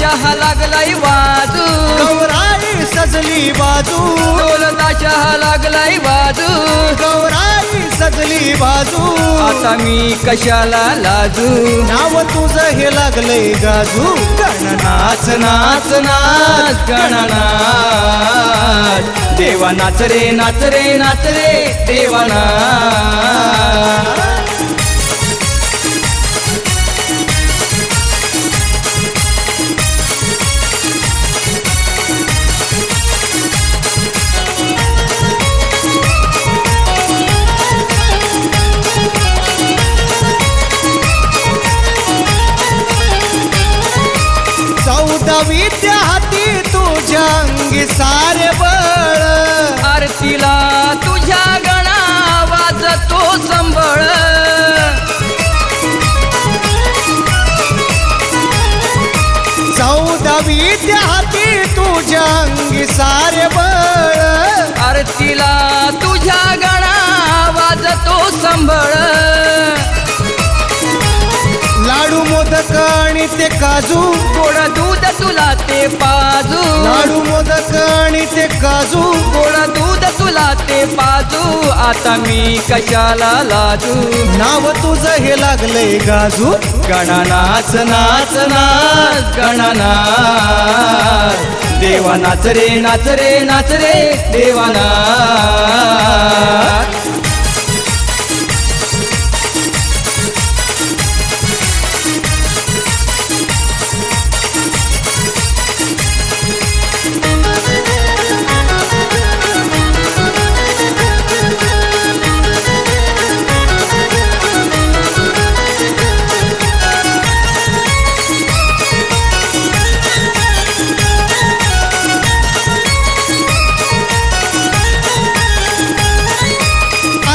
ताशा लागलाय वाजू, गौराई सजली बाजू, ढोल ताशा लागलाय वाजू, गौराई सजली बाजू, आता मी कशाला लाजू, नाव तुझं हे लागलंय गाजू, नाच नाच नाच गणनाच, देवा नाच रे नाच रे नाच रे देवा नाच. विद्या हाती तुझ्या अंगी सारे बळ, आरतीला तुझ्या गणा वाजतो संबळ, चौदा विद्या हाती तुझ्या अंगी सारे बळ, आरतीला तुझ्या गणा वाजतो संबळ, लाडू मोदक आणि ते काजू, गोड दूध तुला ते पाजू, लाडू मोदक आणि ते काजू, गोड दूध तुला ते पाजू, आता मी कशाला लाजू, नाव तुझं हे लागलंय गाजू, गणा नाच नाच नाच गणा नाच, देवा नाच रे नाच रे नाच रे देवा नाच.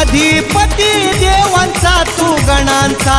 अधिपती देवांचा तू गणांचा